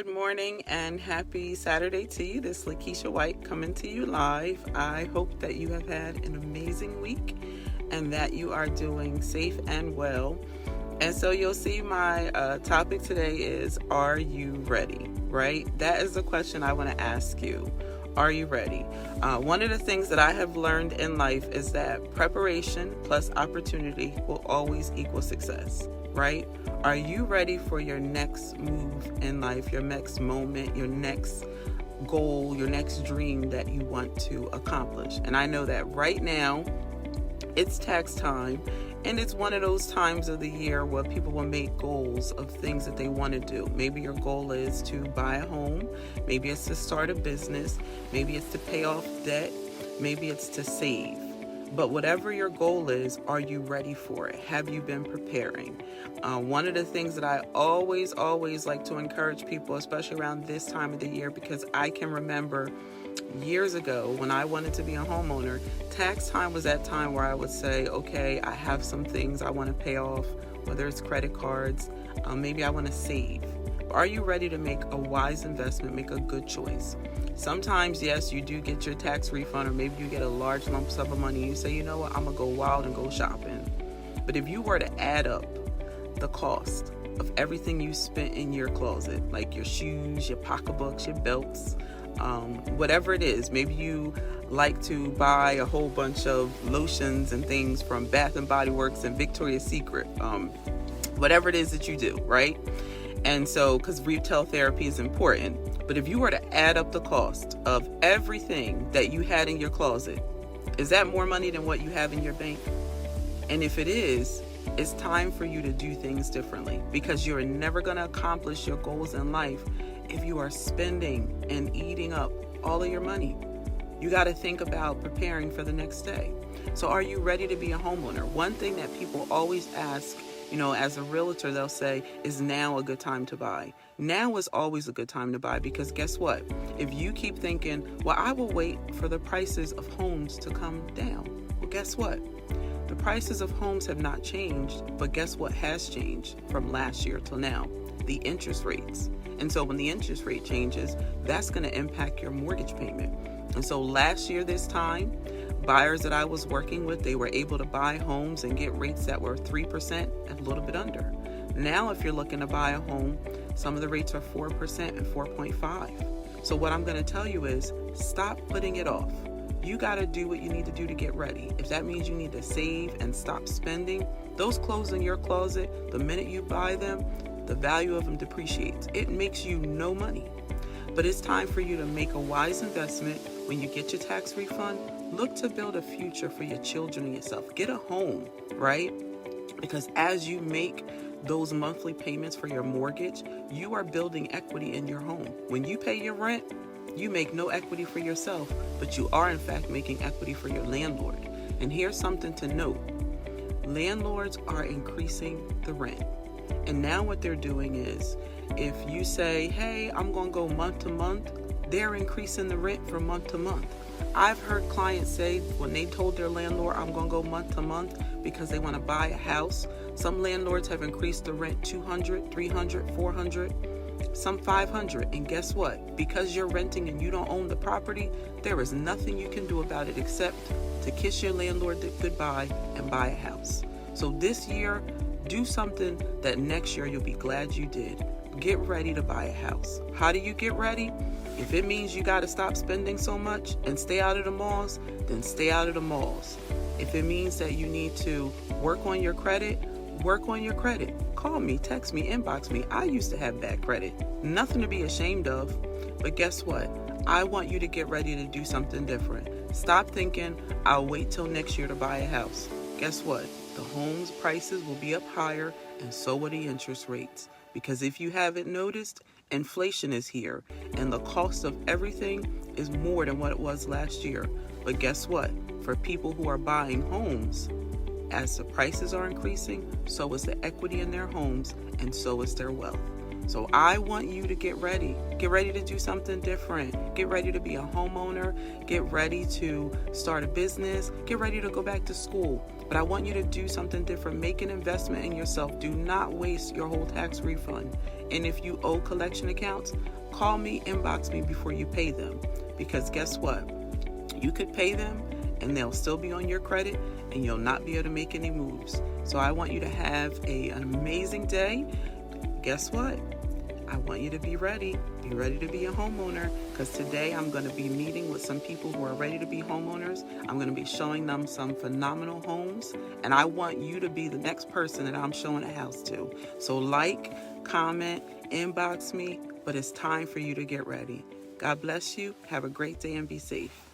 Good morning and happy Saturday to you. This is Lakesha.white coming to you live. I hope that you have had an amazing week and that you are doing safe and well. And so you'll see my topic today is, are you ready? Right? That is the question I want to ask you. Are you ready? One of the things that I have learned in life is that preparation plus opportunity will always equal success, right? Are you ready for your next move in life, your next moment, your next goal, your next dream that you want to accomplish? And I know that right now it's tax time, and it's one of those times of the year where people will make goals of things that they want to do. Maybe your goal is to buy a home. Maybe it's to start a business. Maybe it's to pay off debt. Maybe it's to save. But whatever your goal is, are you ready for it? Have you been preparing? One of the things that I always like to encourage people, especially around this time of the year, because I can remember years ago when I wanted to be a homeowner, tax time was that time where I would say, okay, I have some things I want to pay off, whether it's credit cards, maybe I want to save. Are you ready to make a wise investment, make a good choice? Sometimes, yes, you do get your tax refund, or maybe you get a large lump sum of money. You say, you know what, I'm going to go wild and go shopping. But if you were to add up the cost of everything you spent in your closet, like your shoes, your pocketbooks, your belts, whatever it is, maybe you like to buy a whole bunch of lotions and things from Bath and Body Works and Victoria's Secret, whatever it is that you do, right? And so, because retail therapy is important, but if you were to add up the cost of everything that you had in your closet, is that more money than what you have in your bank? And if it is, it's time for you to do things differently, because you're never going to accomplish your goals in life if you are spending and eating up all of your money. You got to think about preparing for the next day. So are you ready to be a homeowner? One thing that people always ask, as a realtor, they'll say, is now a good time to buy? Now is always a good time to buy, because guess what? If you keep thinking, well, I will wait for the prices of homes to come down. Well, guess what? The prices of homes have not changed, but guess what has changed from last year till now? The interest rates. And so when the interest rate changes, that's going to impact your mortgage payment. And so last year, this time, buyers that I was working with, they were able to buy homes and get rates that were 3% and a little bit under. Now, if you're looking to buy a home, some of the rates are 4% and 4.5. So what I'm going to tell you is, stop putting it off. You got to do what you need to do to get ready. If that means you need to save and stop spending, those clothes in your closet, the minute you buy them, the value of them depreciates. It makes you no money. But it's time for you to make a wise investment. When you get your tax refund, look to build a future for your children and yourself. Get a home, right? Because as you make those monthly payments for your mortgage, you are building equity in your home. When you pay your rent, you make no equity for yourself, but you are in fact making equity for your landlord. And here's something to note. Landlords are increasing the rent. And now what they're doing is, if you say, hey, I'm going to go month to month, they're increasing the rent from month to month. I've heard clients say when they told their landlord, I'm going to go month to month because they want to buy a house, some landlords have increased the rent $200, $300, $400, some $500. And guess what? Because you're renting and you don't own the property, there is nothing you can do about it except to kiss your landlord goodbye and buy a house. So this year, do something that next year you'll be glad you did. Get ready to buy a house. How do you get ready? If it means you got to stop spending so much and stay out of the malls, then stay out of the malls. If it means that you need to work on your credit, work on your credit. Call me, text me, inbox me. I used to have bad credit. Nothing to be ashamed of. But guess what? I want you to get ready to do something different. Stop thinking, I'll wait till next year to buy a house. Guess what? The home's prices will be up higher, and so will the interest rates. Because if you haven't noticed, inflation is here, and the cost of everything is more than what it was last year. But guess what? For people who are buying homes, as the prices are increasing, so is the equity in their homes, and so is their wealth. So I want you to get ready. Get ready to do something different. Get ready to be a homeowner. Get ready to start a business. Get ready to go back to school. But I want you to do something different. Make an investment in yourself. Do not waste your whole tax refund. And if you owe collection accounts, call me, inbox me before you pay them. Because guess what? You could pay them and they'll still be on your credit and you'll not be able to make any moves. So I want you to have an amazing day. Guess what? I want you to be ready. Be ready to be a homeowner, because today I'm going to be meeting with some people who are ready to be homeowners. I'm going to be showing them some phenomenal homes, and I want you to be the next person that I'm showing a house to. So like, comment, inbox me, but it's time for you to get ready. God bless you. Have a great day and be safe.